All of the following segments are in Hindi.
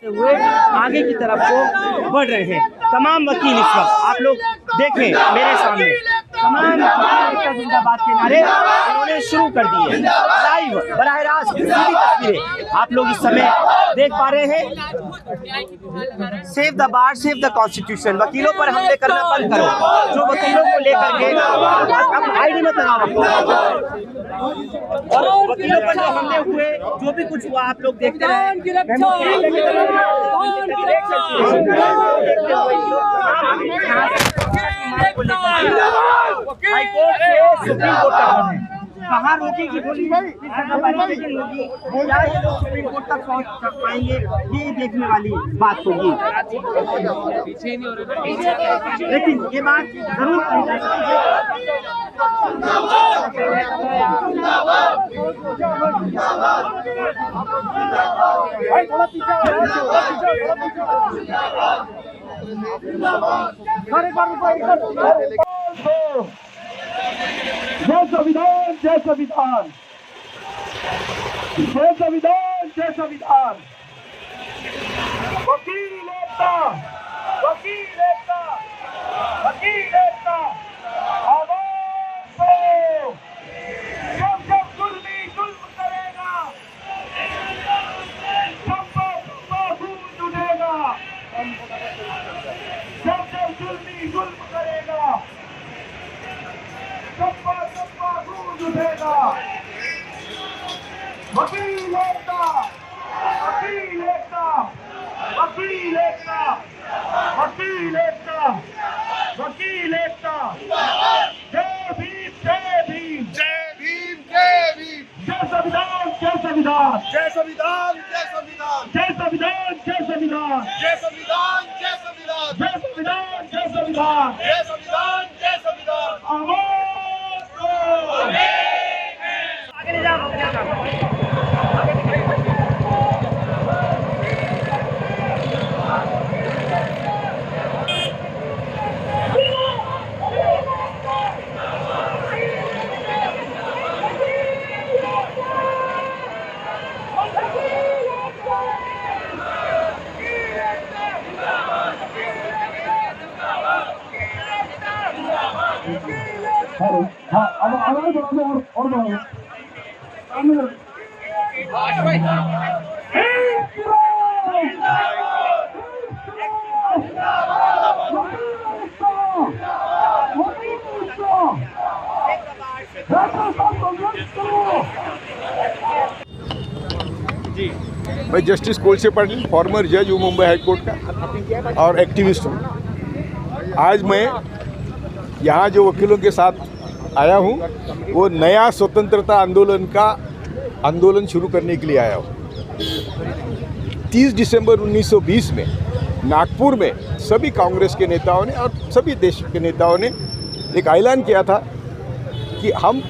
हुए आगे की तरफ को बढ़ रहे हैं। तमाम वकील इस वक्त आप लोग देखें मेरे सामने तमाम जिंदाबाद के नारे इन्होंने शुरू कर दिए। लाइव बराह रास्त सीधी तस्वीरें आप लोग इस समय देख पा रहे हैं। Save the bar, save the constitution. वकीलों पर हमले करना बंद करो। जो वकीलों को लेकर के अब आईडी मत लगाओ, और वकीलों पर जो हमले हुए, जो भी कुछ हुआ आप लोग देखते रहे। हाईकोर्ट से सुप्रीम कोर्ट तक कहाँ रोकेगी गोली, होगी क्या ये लोग सुप्रीम कोर्ट तक पहुँच पाएंगे, ये देखने वाली बात होगी। लेकिन ये बात जरूर जय संविधान, जय संविधान, जय संविधान, जय संविधान। वकील एकता, वकील एकता, वकील एकता। आवाज दो, जब जब जुल्मी जुल्म करेगा, जब खून उठेगा, जब जब जुल्मी जुल्म करेगा, खून उठेगा। वकील एकता, वकील एकता, वकील एकता, वकील एकता, वकील एकता। जय भीम, जय भीम, जय भीम, जय भीम। जय संविधान, जय संविधान, जय संविधान, जय संविधान, जय संविधान, जय संविधान, जय संविधान, जय संविधान, जय संविधान, जय संविधान, जय संविधान, जय संविधान। आगे ले जाओ। मैं जस्टिस कोलसे पाटिल, फॉर्मर जज हूँ मुंबई हाई कोर्ट का और एक्टिविस्ट हूँ। आज मैं यहाँ जो वकीलों के साथ आया हूँ वो नया स्वतंत्रता आंदोलन शुरू करने के लिए आया हूँ। 30 दिसंबर 1920 में नागपुर में सभी कांग्रेस के नेताओं ने और सभी देश के नेताओं ने एक ऐलान किया था कि हम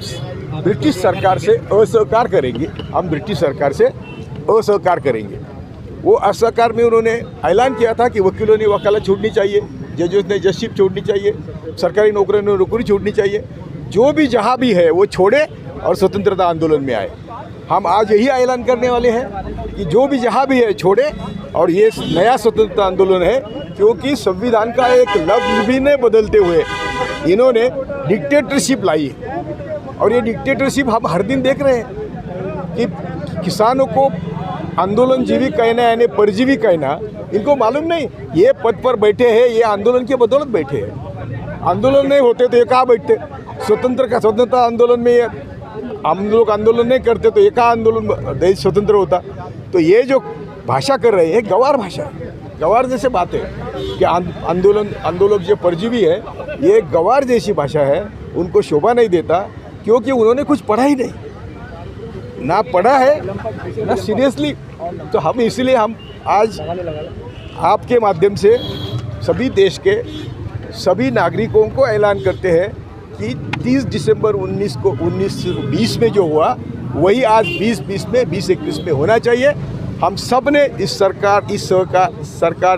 ब्रिटिश सरकार से असहकार करेंगे, हम ब्रिटिश सरकार से असहकार करेंगे। वो असहकार में उन्होंने ऐलान किया था कि वकीलों ने वकालत छोड़नी चाहिए, जजों ने जजशिप छोड़नी चाहिए, सरकारी नौकरियों ने नौकरी छोड़नी चाहिए, जो भी जहाँ भी है वो छोड़े और स्वतंत्रता आंदोलन में आए। हम आज यही ऐलान करने वाले हैं कि जो भी जहाँ भी है छोड़े, और ये नया स्वतंत्रता आंदोलन है क्योंकि संविधान का एक लफ्ज़ भी नहीं बदलते हुए इन्होंने डिक्टेटरशिप लाई है। और ये डिक्टेटरशिप हम हर दिन देख रहे हैं कि किसानों को आंदोलनजीवी कहना यानी परजीवी कहना, इनको मालूम नहीं ये पद पर बैठे हैं, ये आंदोलन की बदौलत बैठे हैं। आंदोलन नहीं होते तो ये कहाँ बैठते? स्वतंत्रता आंदोलन में हम लोग आंदोलन नहीं करते तो ये कहाँ आंदोलन देश स्वतंत्र होता? तो ये जो भाषा कर रहे हैं गवार भाषा है, गवार जैसे बात है कि आंदोलक जो परजीवी है ये गवार जैसी भाषा है, उनको शोभा नहीं देता क्योंकि उन्होंने कुछ पढ़ा ही नहीं, ना पढ़ा है ना सीरियसली। तो हम इसलिए हम आज आपके माध्यम से सभी देश के सभी नागरिकों को ऐलान करते हैं कि 30 दिसंबर 1920 में जो हुआ वही आज 2020 में 2021 में होना चाहिए। हम सब ने इस सरकार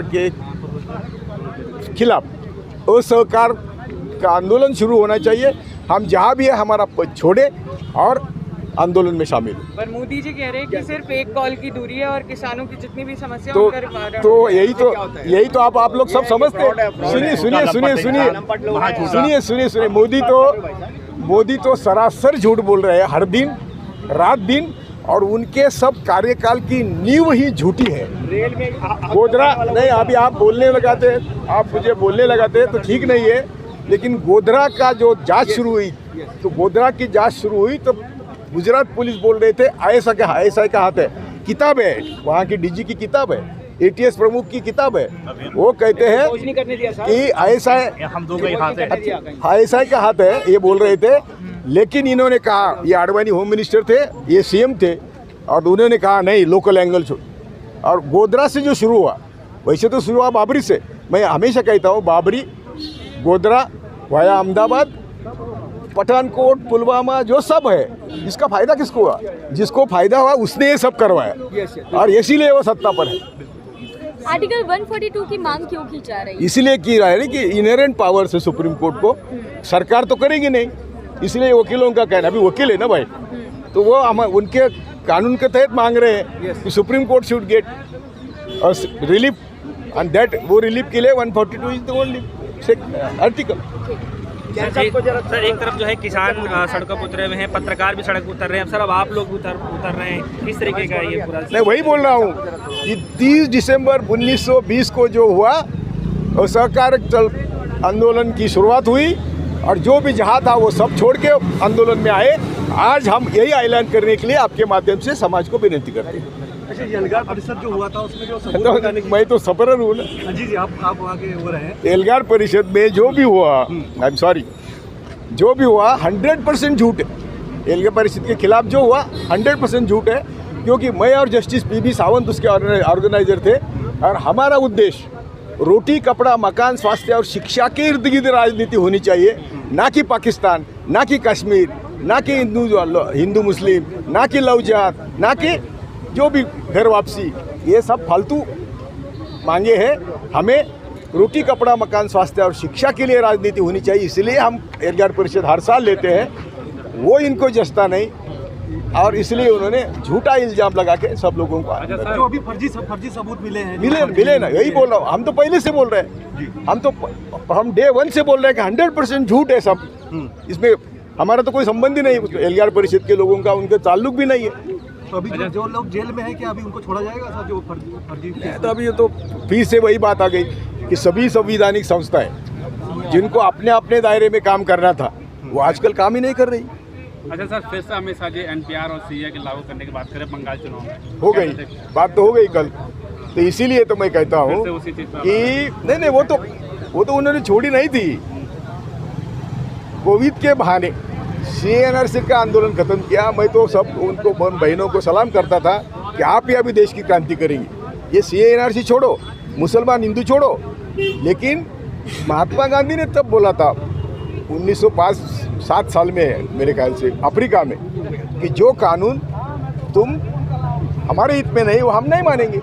के खिलाफ असहकार का आंदोलन शुरू होना चाहिए। हम जहाँ भी है हमारा पद छोड़े और आंदोलन में शामिल हूँ। पर मोदी जी कह रहे हैं कि सिर्फ एक कॉल की दूरी है और किसानों की जितनी भी समस्या तो यही तो आप लोग सब समझते हैं। सुनिए मोदी तो सरासर झूठ बोल रहे हैं हर दिन रात दिन, और उनके सब कार्यकाल की नींव ही झूठी है। रेल में गोधरा नहीं, अभी आप मुझे बोलने लगाते तो ठीक नहीं है, लेकिन गोधरा का जो जांच शुरू हुई, तो गोधरा की जांच शुरू हुई तो गुजरात पुलिस बोल रहे थे ISI का हाथ है, किताब है, वहाँ की DG की किताब है, ATS प्रमुख की किताब है, वो कहते हैं कि ISI का हाथ है, ये बोल रहे थे। लेकिन इन्होंने कहा, ये आडवाणी होम मिनिस्टर थे, ये CM थे, और उन्होंने कहा नहीं लोकल एंगल छोड़। और गोधरा से जो शुरू हुआ, वैसे तो शुरू हुआ बाबरी से। मैं हमेशा कहता हूँ बाबरी, गोधरा, वाया अहमदाबाद, पठानकोट, पुलवामा, जो सब है, इसका फायदा किसको हुआ? जिसको फायदा हुआ उसने ये सब करवाया, और इसीलिए वो सत्ता पर है। आर्टिकल 142 की मांग क्यों की जा रही है? इसीलिए की रहा है कि इनहेरेंट पावर्स है सुप्रीम कोर्ट को, सरकार तो करेगी नहीं, इसलिए वकीलों का कहना, अभी वकील है ना भाई, तो वो हम उनके कानून के तहत मांग रहे हैं कि supreme court should get relief, and that वो रिलीफ के लिए 142 is the only article. Sir एक तरफ जो है किसान सड़कों पर उतरे हुए हैं, पत्रकार भी सड़क पर उतर रहे हैं, सर अब आप लोग उतर रहे हैं, किस तरीके का ये पूरा? मैं वही बोल रहा हूँ कि 30 दिसंबर 1920 को जो हुआ, और सहकार आंदोलन की शुरुआत हुई, और जो भी जहाँ था वो सब छोड़ के आंदोलन में आए। आज हम यही ऐलान करने के लिए आपके माध्यम से समाज को विनती करते हैं। अच्छा, ये एल्गार परिषद जो हुआ था उसमें जो सबूत लगाने की, मैं तो सफर हूँ ना। जी आप वहाँ के हो रहे हैं। एल्गार परिषद में जो भी हुआ, आई एम सॉरी, जो भी हुआ 100% झूठ है। एल्गार परिषद के खिलाफ जो हुआ 100% झूठ है, क्योंकि मैं और जस्टिस PB सावंत उसके ऑर्गेनाइजर थे, और हमारा उद्देश्य रोटी, कपड़ा, मकान, स्वास्थ्य और शिक्षा के इर्द गिर्द राजनीति होनी चाहिए, ना कि पाकिस्तान, ना कि कश्मीर, ना कि हिंदू मुस्लिम, ना कि लव जिहाद, ना कि जो भी घर वापसी, ये सब फालतू मांगे हैं। हमें रोटी, कपड़ा, मकान, स्वास्थ्य और शिक्षा के लिए राजनीति होनी चाहिए, इसलिए हम एल्गार परिषद हर साल लेते हैं। वो इनको जचता नहीं, और इसलिए उन्होंने झूठा इल्जाम लगा के सब लोगों को जो अभी फर्जी सबूत मिले हैं, मिले ना, यही बोल रहा हूँ। हम तो पहले से बोल रहे हैं, हम डे 1 से बोल रहे हैं कि 100% झूठ है सब, इसमें हमारा तो कोई संबंध ही नहीं, एल्गार परिषद के लोगों का उनके ताल्लुक भी नहीं है। तो अभी जो लोग जेल में हैं, क्या अभी उनको छोड़ा जाएगा सर, जो फर्जी? तो अभी ये तो फिर से वही बात आ गई कि सभी संविधानिक संस्थाएं जिनको अपने अपने दायरे में काम करना था, वो आजकल काम ही नहीं कर रही। अच्छा सर, फिर से हमेशा जो NPR और CA के लागू करने की बात करें बंगाल चुनाव में, हो गई बात तो हो गई कल, तो इसीलिए तो मैं कहता हूँ कि नहीं, वो तो उन्होंने छोड़ी नहीं थी। कोविड के बहाने CA/NRC का आंदोलन खत्म किया। मैं तो सब उनको बहनों को सलाम करता था कि आप ही अभी देश की क्रांति करेंगे। ये CA/NRC छोड़ो, मुसलमान हिंदू छोड़ो, लेकिन महात्मा गांधी ने तब बोला था 1907 साल में है मेरे ख्याल से, अफ्रीका में, कि जो कानून तुम हमारे हित में नहीं वो हम नहीं मानेंगे।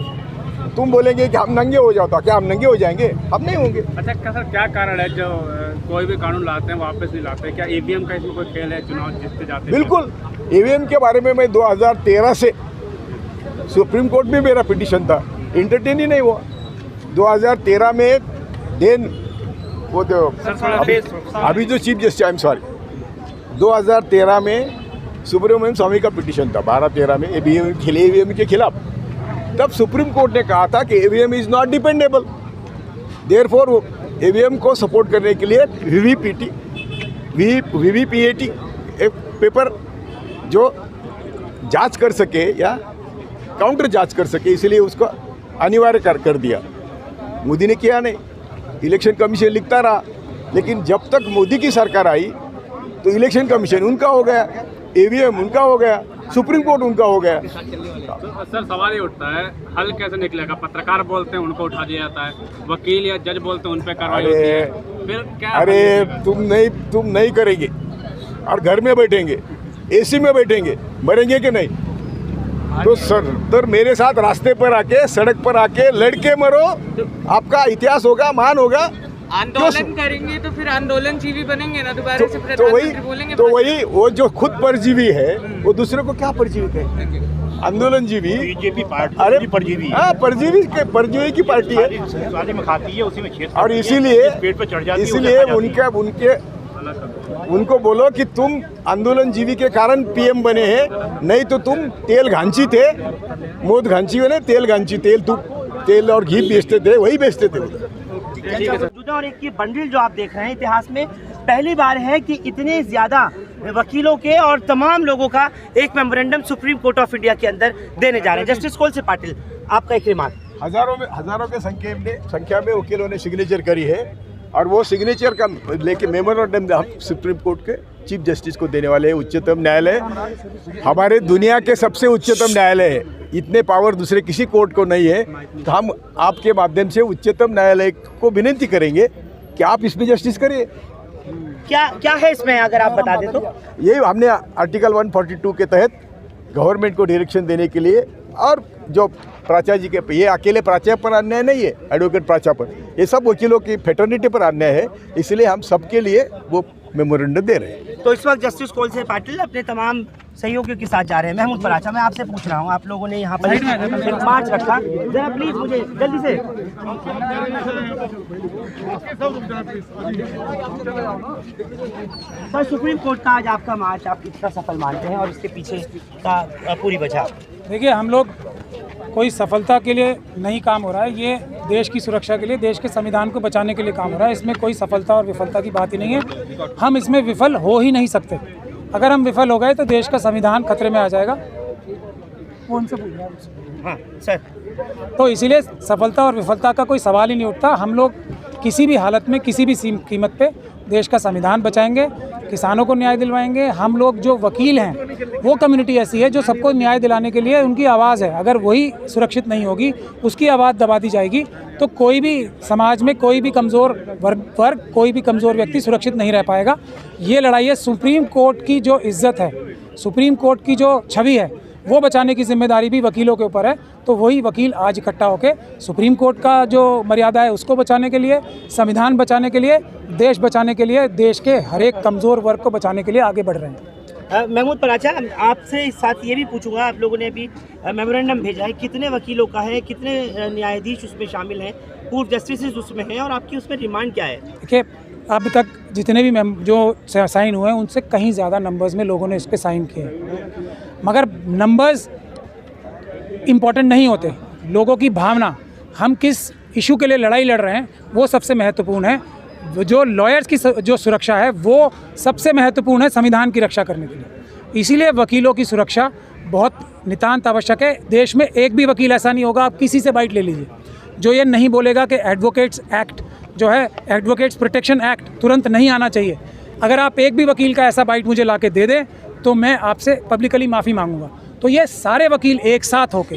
तुम बोलेंगे कि हम नंगे हो जाओ, तो क्या हम नंगे हो जाएंगे? हम नहीं होंगे। अच्छा सर, क्या कारण है जो कोई भी कानून लाते हैं वापस नहीं लाते? क्या EVM का इसमें कोई खेल है, चुनाव जीतते जाते हैं? बिल्कुल, EVM के बारे में मैं 2013 से सुप्रीम कोर्ट में मेरा पिटीशन था, इंटरटेन ही नहीं हुआ। 2013 में देन वो जो अभी जो chief justice, I am sorry, 2013 में सुब्रमण्यम स्वामी का पिटीशन था, 12-13 में EVM के खिलाफ। तब सुप्रीम कोर्ट ने कहा था कि EVM is not dependable, therefore EVM को सपोर्ट करने के लिए VVPAT एक पेपर जो जांच कर सके या काउंटर जांच कर सके, इसलिए उसको अनिवार्य कर दिया। मोदी ने किया नहीं, इलेक्शन कमीशन लिखता रहा, लेकिन जब तक मोदी की सरकार आई तो इलेक्शन कमीशन उनका हो गया, EVM उनका हो गया, सुप्रीम कोर्ट उनका हो गया। तो सर सवाल ये उठता है, हल कैसे निकलेगा? पत्रकार बोलते हैं उनको उठा दिया जाता है, वकील या जज बोलते हैं उन पर कार्रवाई होती है, फिर क्या? अरे तुम नहीं करेंगे और घर में बैठेंगे, AC में बैठेंगे, मरेंगे कि नहीं? तो सर मेरे साथ रास्ते पर आके, सड़क पर आके लड़के मरो, आपका इतिहास होगा, महान होगा। आंदोलन करेंगे तो फिर आंदोलनजीवी बनेंगे ना, दोबारा से तो प्रधानमंत्री बोलेंगे। वही वो जो खुद परजीवी है वो दूसरे को क्या परजीवी कहेंगे? आंदोलनजीवी बीजेपी पार्टी अरे परजीवी हाँ, परजीवी की पार्टी है स्वादी में खाती है, उसी में छेद और करती है, इसीलिए पेट पे चढ़ जाती है, इसीलिए उसे खा जाती है। उनको बोलो कि तुम आंदोलनजीवी के कारण पीएम बने हैं, नहीं तो तुम तेल घांची थे, मोद घांची ने तेल घांची, तेल और घी बेचते थे, वही बेचते थे उधर। मौजूदा और एक ये बंडल जो आप देख रहे हैं, इतिहास में पहली बार है कि इतने ज्यादा वकीलों के और तमाम लोगों का एक memorandum supreme court of India के अंदर देने जा रहे हैं। जस्टिस कोल से पाटिल, आपका एक रिमार्क। हजारों के संख्या में वकीलों ने सिग्नेचर करी है और वो सिग्नेचर का लेके मेमोरेंडम हम सुप्रीम कोर्ट के चीफ जस्टिस को देने वाले हैं। उच्चतम न्यायालय हमारे दुनिया के सबसे उच्चतम न्यायालय है, इतने पावर दूसरे किसी कोर्ट को नहीं है। तो हम आपके माध्यम से उच्चतम न्यायालय को विनती करेंगे कि आप इसमें जस्टिस करिए। क्या है इसमें, अगर आप बता दें तो? ये हमने आर्टिकल 142 के तहत गवर्नमेंट को डायरेक्शन देने के लिए, और जो प्राचार्य जी के, ये अकेले प्राचार्य पर अन्याय नहीं है, एडवोकेट प्राचार्य पर, ये सब वकीलों की फेटर्निटी पर अन्याय है, इसलिए हम सबके लिए वो मेमोरेंडम दे रहे हैं। तो इस वक्त जस्टिस कोल से पाटिल अपने तमाम सहयोगियों के साथ जा रहे हैं। महमूद पराचा, मैं आपसे पूछ रहा हूँ, आप लोगों ने यहाँ पर एक मार्च रखा, जरा प्लीज मुझे जल्दी से। सर, सुप्रीम कोर्ट का आज आपका मार्च आप कितना सफल मानते हैं और इसके पीछे का पूरी वजह? देखिए, हम लोग कोई सफलता के लिए नहीं काम हो रहा है, ये देश की सुरक्षा के लिए, देश के संविधान को बचाने के लिए काम हो रहा है। इसमें कोई सफलता और विफलता की बात ही नहीं है, हम इसमें विफल हो ही नहीं सकते। अगर हम विफल हो गए तो देश का संविधान खतरे में आ जाएगा। वो उनसे पूछ रहा है। हाँ सर। तो इसीलिए सफलता और विफलता का कोई सवाल ही नहीं उठता। हम लोग किसी भी हालत में, किसी भी कीमत पे देश का संविधान बचाएंगे, किसानों को न्याय दिलवाएंगे। हम लोग जो वकील हैं, वो कम्युनिटी ऐसी है जो सबको न्याय दिलाने के लिए उनकी आवाज़ है। अगर वही सुरक्षित नहीं होगी, उसकी आवाज़ दबा दी जाएगी, तो कोई भी समाज में कोई भी कमज़ोर वर्ग, कोई भी कमज़ोर व्यक्ति सुरक्षित नहीं रह पाएगा। ये लड़ाई है सुप्रीम कोर्ट की जो इज़्ज़त है, सुप्रीम कोर्ट की जो छवि है, वो बचाने की जिम्मेदारी भी वकीलों के ऊपर है। तो वही वकील आज इकट्ठा होकर सुप्रीम कोर्ट का जो मर्यादा है उसको बचाने के लिए, संविधान बचाने के लिए, देश बचाने के लिए, देश के हर एक कमज़ोर वर्ग को बचाने के लिए आगे बढ़ रहे हैं। महमूद पराचा, आपसे इस साथ ये भी पूछूंगा, आप लोगों ने भी मेमोरेंडम भेजा है, कितने वकीलों का है, कितने न्यायाधीश उसमें शामिल हैं, पूर्व जस्टिस उसमें हैं, और आपकी उसमें डिमांड क्या है? देखिए, अब तक जितने भी जो साइन हुए हैं उनसे कहीं ज़्यादा नंबर्स में लोगों ने इस पर साइन किए हैं, मगर नंबर्स इम्पॉर्टेंट नहीं होते। लोगों की भावना, हम किस इशू के लिए लड़ाई लड़ रहे हैं, वो सबसे महत्वपूर्ण है। जो लॉयर्स की जो सुरक्षा है वो सबसे महत्वपूर्ण है संविधान की रक्षा करने के लिए। इसीलिए वकीलों की सुरक्षा बहुत नितांत आवश्यक है। देश में एक भी वकील ऐसा नहीं होगा, आप किसी से बाइट ले लीजिए, जो ये नहीं बोलेगा कि एडवोकेट्स एक्ट जो है, एडवोकेट्स प्रोटेक्शन एक्ट तुरंत नहीं आना चाहिए। अगर आप एक भी वकील का ऐसा बाइट मुझे ला के दे दें तो मैं आपसे पब्लिकली माफ़ी मांगूंगा। तो ये सारे वकील एक साथ होकर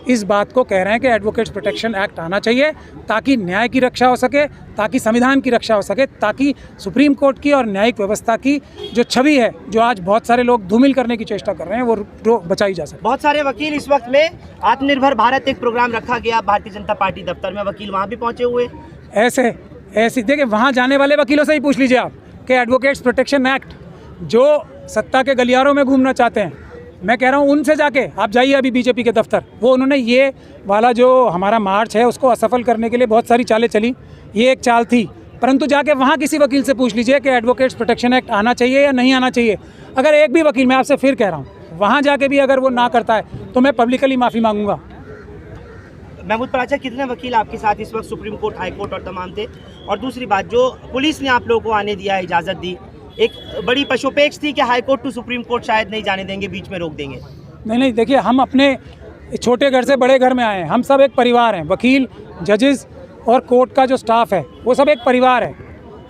इस बात को कह रहे हैं कि एडवोकेट्स प्रोटेक्शन एक्ट आना चाहिए, ताकि न्याय की रक्षा हो सके, ताकि संविधान की रक्षा हो सके, ताकि सुप्रीम कोर्ट की और न्यायिक व्यवस्था की जो छवि है, जो आज बहुत सारे लोग धूमिल करने की चेष्टा कर रहे हैं, वो बचाई जा सके। बहुत सारे वकील इस वक्त में आत्मनिर्भर भारत एक प्रोग्राम रखा गया भारतीय जनता पार्टी दफ्तर में, वकील वहाँ भी पहुँचे हुए। ऐसे देखिए, वहाँ जाने वाले वकीलों से ही पूछ लीजिए आप कि एडवोकेट्स प्रोटेक्शन एक्ट, जो सत्ता के गलियारों में घूमना चाहते हैं, मैं कह रहा हूँ उनसे जाके आप जाइए अभी बीजेपी के दफ्तर। वो उन्होंने ये वाला जो हमारा मार्च है उसको असफल करने के लिए बहुत सारी चालें चली, ये एक चाल थी, परंतु जाके वहाँ किसी वकील से पूछ लीजिए कि एडवोकेट्स प्रोटेक्शन एक्ट आना चाहिए या नहीं आना चाहिए। अगर एक भी वकील, मैं आपसे फिर कह रहा हूँ, वहाँ जाके भी अगर वो ना करता है तो मैं पब्लिकली माफ़ी मांगूंगा। महमूद पराचा, कितने वकील आपके साथ इस वक्त सुप्रीम कोर्ट, हाई कोर्ट और तमाम थे? और दूसरी बात, जो पुलिस ने आप लोगों को आने दिया, इजाज़त दी, एक बड़ी पशुपेक्ष थी कि high court to supreme court शायद नहीं जाने देंगे, बीच में रोक देंगे। नहीं, देखिए, हम अपने छोटे घर से बड़े घर में आए हैं, हम सब एक परिवार हैं। वकील, जजेस और कोर्ट का जो स्टाफ है वो सब एक परिवार है।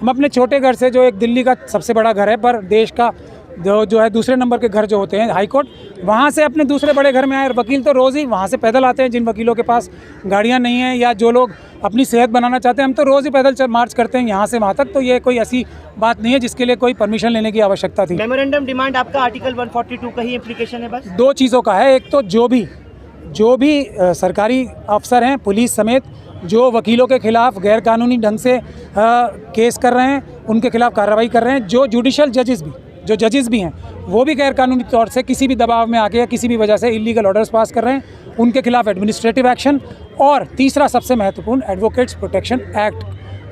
हम अपने छोटे घर से, जो एक दिल्ली का सबसे बड़ा घर है, पर देश का जो है दूसरे नंबर के घर जो होते हैं हाई कोर्ट, वहाँ से अपने दूसरे बड़े घर में आए। वकील तो रोज़ ही वहाँ से पैदल आते हैं, जिन वकीलों के पास गाड़ियाँ नहीं हैं या जो लोग अपनी सेहत बनाना चाहते हैं, हम तो रोज़ ही पैदल मार्च करते हैं यहाँ से वहाँ तक। तो ये कोई ऐसी बात नहीं है जिसके लिए कोई परमिशन लेने की आवश्यकता थी। मेमोरेंडम डिमांड आपका आर्टिकल 142 का ही इम्प्लीकेशन है बस? 2 चीज़ों का है। एक तो जो भी सरकारी अफसर हैं, पुलिस समेत, जो वकीलों के खिलाफ गैरकानूनी ढंग से केस कर रहे हैं उनके खिलाफ कार्रवाई कर रहे हैं। जो जुडिशल जजेस भी हैं वो भी गैरकानूनी तौर से किसी भी दबाव में आके या किसी भी वजह से इलीगल ऑर्डर्स पास कर रहे हैं, उनके खिलाफ एडमिनिस्ट्रेटिव एक्शन। और तीसरा सबसे महत्वपूर्ण एडवोकेट्स प्रोटेक्शन एक्ट,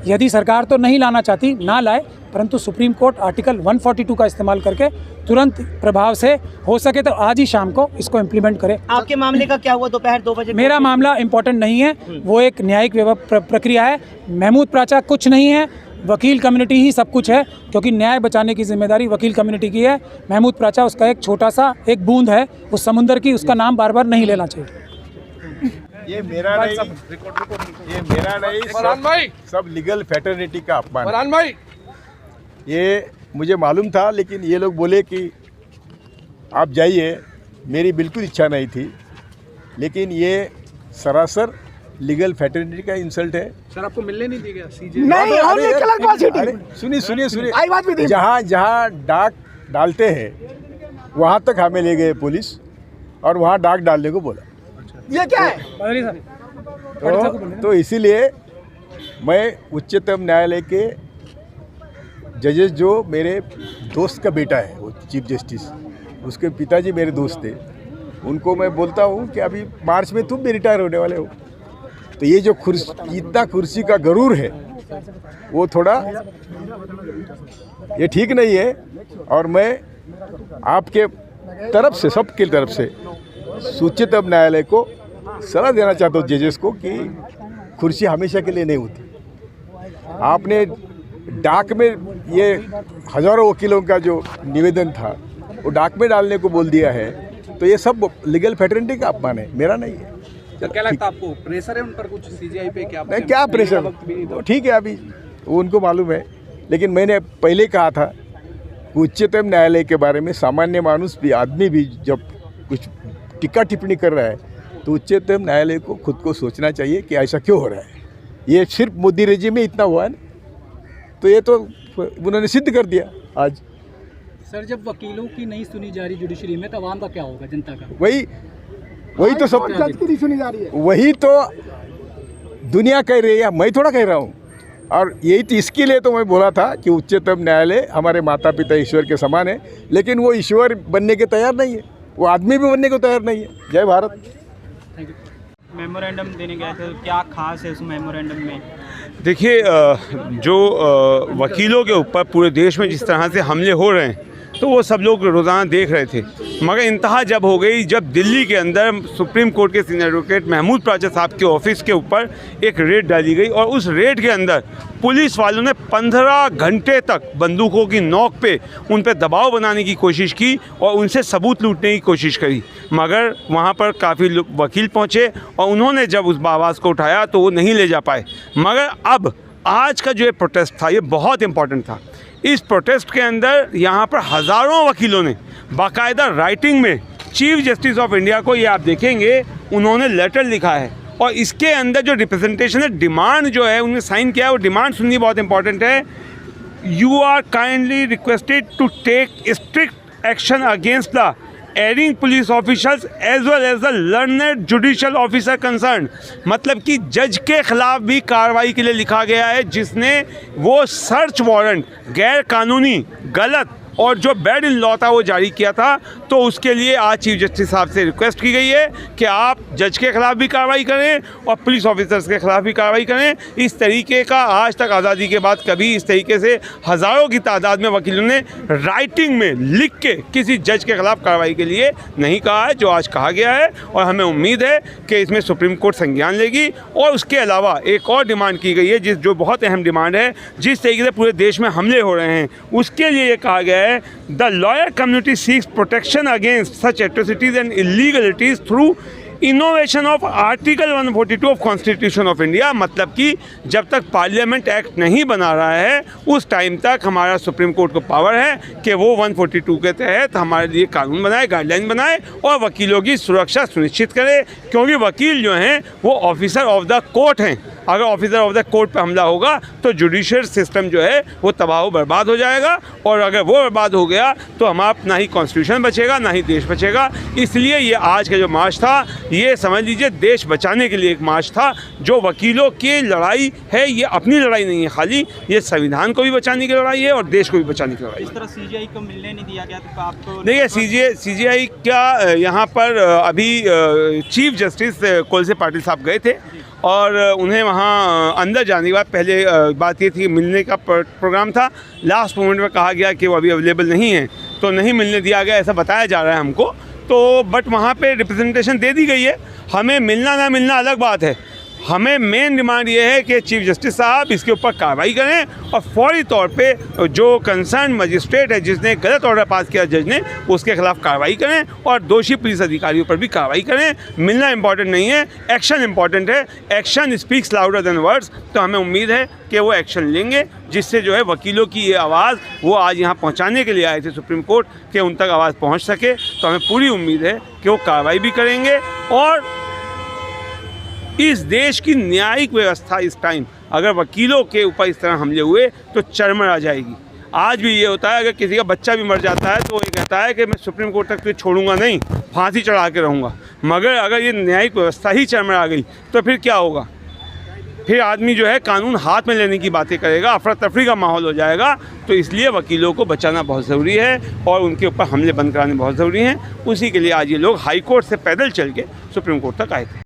यदि सरकार तो नहीं लाना चाहती ना लाए, परंतु सुप्रीम कोर्ट आर्टिकल 142 का इस्तेमाल करके तुरंत प्रभाव से हो सके तो आज ही शाम को इसको इम्प्लीमेंट करे। आपके मामले का क्या हुआ दोपहर 2 बजे? मेरा मामला इम्पोर्टेंट नहीं है, वो एक न्यायिक प्रक्रिया है। महमूद प्राचा कुछ नहीं है, वकील कम्युनिटी ही सब कुछ है, क्योंकि न्याय बचाने की जिम्मेदारी वकील कम्युनिटी की है। महमूद प्राचा उसका एक छोटा सा एक बूंद है उस समुंदर की, उसका नाम बार बार नहीं लेना चाहिए। ये मेरा नहीं, सब लीगल फैटर्निटी का अपमान। ये मुझे मालूम था, लेकिन ये लोग बोले कि आप जाइए, मेरी बिल्कुल इच्छा नहीं थी, लेकिन ये सरासर लीगल फैटर्निटी का इंसल्ट है। सर आपको मिलने नहीं दिया सीजे? नहीं, सुनिए, जहाँ डाक डालते हैं वहाँ तक हमें ले गए पुलिस और वहाँ डाक डालने को बोला। ये क्या है? तो इसीलिए मैं उच्चतम न्यायालय के जजेस, जो मेरे दोस्त का बेटा है, वो चीफ जस्टिस, उसके पिताजी मेरे दोस्त थे, उनको मैं बोलता हूँ कि अभी मार्च में तुम भी रिटायर होने वाले हो, तो ये जो इतना कुर्सी का गरूर है वो थोड़ा ये ठीक नहीं है। और मैं आपके तरफ से, सबके तरफ से उच्चतम न्यायालय को सलाह देना चाहता हूँ जजेस को कि कुर्सी हमेशा के लिए नहीं होती। आपने डाक में ये हज़ारों वकीलों का जो निवेदन था वो डाक में डालने को बोल दिया है, तो ये सब लीगल फैटर्निटी का अपमान है, मेरा नहीं है। क्या लगता है आपको, प्रेशर है उन पर कुछ सीजीआई पे? नहीं, क्या प्रेशर, तो ठीक है, अभी वो उनको मालूम है, लेकिन मैंने पहले कहा था कि उच्चतम न्यायालय के बारे में सामान्य मानुस भी, आदमी भी जब कुछ टीका टिप्पणी कर रहा है तो उच्चतम न्यायालय को खुद को सोचना चाहिए कि ऐसा क्यों हो रहा है। ये सिर्फ मोदी रेजिम में इतना हुआ है ना, तो ये तो उन्होंने सिद्ध कर दिया आज। सर, जब वकीलों की नहीं सुनी जा रही जुडिशरी में, तो आवाम का क्या होगा, जनता का? वही तो सब नहीं सुनी जा रही है, वही तो दुनिया कह रही है, मैं थोड़ा कह रहा हूँ। और यही तो, इसके लिए तो मैं बोला था कि उच्चतम न्यायालय हमारे माता पिता ईश्वर के समान है, लेकिन वो ईश्वर बनने के तैयार नहीं है, वो आदमी भी बनने को तैयार नहीं है। जय भारत। मेमोरेंडम देने गए थे, क्या खास है उस मेमोरेंडम में? देखिए, जो वकीलों के ऊपर पूरे देश में जिस तरह से हमले हो रहे हैं, तो वो सब लोग रोज़ाना देख रहे थे, मगर इंतहा जब हो गई जब दिल्ली के अंदर सुप्रीम कोर्ट के सीनियर एडवोकेट महमूद प्राचा साहब के ऑफिस के ऊपर एक रेड डाली गई, और उस रेड के अंदर पुलिस वालों ने 15 घंटे तक बंदूकों की नोक पे उन पर दबाव बनाने की कोशिश की और उनसे सबूत लूटने की कोशिश करी, मगर वहाँ पर काफ़ी वकील पहुँचे और उन्होंने जब उस आवाज़ को उठाया तो वो नहीं ले जा पाए। मगर अब आज का जो ये प्रोटेस्ट था, ये बहुत इम्पॉर्टेंट था। इस प्रोटेस्ट के अंदर यहाँ पर हज़ारों वकीलों ने बाकायदा राइटिंग में चीफ जस्टिस ऑफ इंडिया को, ये आप देखेंगे, उन्होंने लेटर लिखा है, और इसके अंदर जो रिप्रेजेंटेशन है, डिमांड जो है उन्होंने साइन किया है, वो डिमांड सुननी बहुत इंपॉर्टेंट है। You are kindly requested to take strict action against the erring police officers as well as the learned judicial officer concern. मतलब कि जज के खिलाफ भी कार्रवाई के लिए लिखा गया है, जिसने वो सर्च वारंट गैर कानूनी, गलत और जो बैड इन लॉ था वो जारी किया था। तो उसके लिए आज चीफ जस्टिस साहब से रिक्वेस्ट की गई है कि आप जज के खिलाफ भी कार्रवाई करें और पुलिस ऑफिसर्स के खिलाफ भी कार्रवाई करें। इस तरीके का आज तक आज़ादी के बाद कभी इस तरीके से हज़ारों की तादाद में वकीलों ने राइटिंग में लिख के किसी जज के खिलाफ कार्रवाई के लिए नहीं कहा है, जो आज कहा गया है, और हमें उम्मीद है कि इसमें सुप्रीम कोर्ट संज्ञान लेगी। और उसके अलावा एक और डिमांड की गई है, जो बहुत अहम डिमांड है, जिस तरीके से पूरे देश में हमले हो रहे हैं उसके लिए ये कहा गया है, the lawyer community seeks protection against such atrocities and illegalities through innovation of article 142 of constitution of India. मतलब कि जब तक पार्लियामेंट एक्ट नहीं बना रहा है उस टाइम तक हमारा सुप्रीम कोर्ट को पावर है कि वो 142 के तहत हमारे लिए कानून बनाए, गाइडलाइन बनाए और वकीलों की सुरक्षा सुनिश्चित करे, क्योंकि वकील जो हैं वो ऑफिसर ऑफ द कोर्ट हैं। अगर ऑफिसर ऑफ द कोर्ट पर हमला होगा तो जुडिशियल सिस्टम जो है वो तबाह बर्बाद हो जाएगा, और अगर वो बर्बाद हो गया तो हमारा ना ही कॉन्स्टिट्यूशन बचेगा ना ही देश बचेगा। इसलिए ये आज का जो मार्च था ये समझ लीजिए देश बचाने के लिए एक मार्च था। जो वकीलों की लड़ाई है ये अपनी लड़ाई नहीं है खाली, ये संविधान को भी बचाने की लड़ाई है और देश को भी बचाने की लड़ाई है। इस तरह सीजीआई को मिलने नहीं दिया गया तो आपको देखिए सीजीआई क्या यहाँ पर अभी चीफ जस्टिस कोलसे पाटिल साहब गए थे और उन्हें वहाँ अंदर जाने के बाद पहले बात ये थी कि मिलने का प्रोग्राम था, लास्ट मोमेंट में कहा गया कि वो अभी अवेलेबल नहीं है तो नहीं मिलने दिया गया, ऐसा बताया जा रहा है हमको। तो बट वहाँ पे रिप्रेजेंटेशन दे दी गई है। हमें मिलना ना मिलना अलग बात है, हमें मेन डिमांड ये है कि चीफ जस्टिस साहब इसके ऊपर कार्रवाई करें और फौरी तौर पे जो कंसर्न मजिस्ट्रेट है जिसने गलत ऑर्डर पास किया जज ने उसके खिलाफ कार्रवाई करें और दोषी पुलिस अधिकारियों पर भी कार्रवाई करें। मिलना इम्पॉर्टेंट नहीं है, एक्शन इम्पॉर्टेंट है। Action speaks louder than words. तो हमें उम्मीद है कि वो एक्शन लेंगे जिससे जो है वकीलों की ये आवाज़ वो आज यहाँ पहुँचाने के लिए आए थे सुप्रीम कोर्ट के उन तक आवाज़ पहुँच सके। तो हमें पूरी उम्मीद है कि वो कार्रवाई भी करेंगे और इस देश की न्यायिक व्यवस्था इस टाइम अगर वकीलों के ऊपर इस तरह हमले हुए तो चरमरा जाएगी। आज भी ये होता है अगर किसी का बच्चा भी मर जाता है तो ये कहता है कि मैं सुप्रीम कोर्ट तक तो छोड़ूंगा नहीं, फांसी चढ़ा के रहूँगा। मगर अगर ये न्यायिक व्यवस्था ही चरमरा गई तो फिर क्या होगा? फिर आदमी जो है कानून हाथ में लेने की बातें करेगा, अफरा तफरी का माहौल हो जाएगा। तो इसलिए वकीलों को बचाना बहुत ज़रूरी है और उनके ऊपर हमले बंद कराने बहुत ज़रूरी हैं। उसी के लिए आज ये लोग हाई कोर्ट से पैदल चल के सुप्रीम कोर्ट तक आए थे।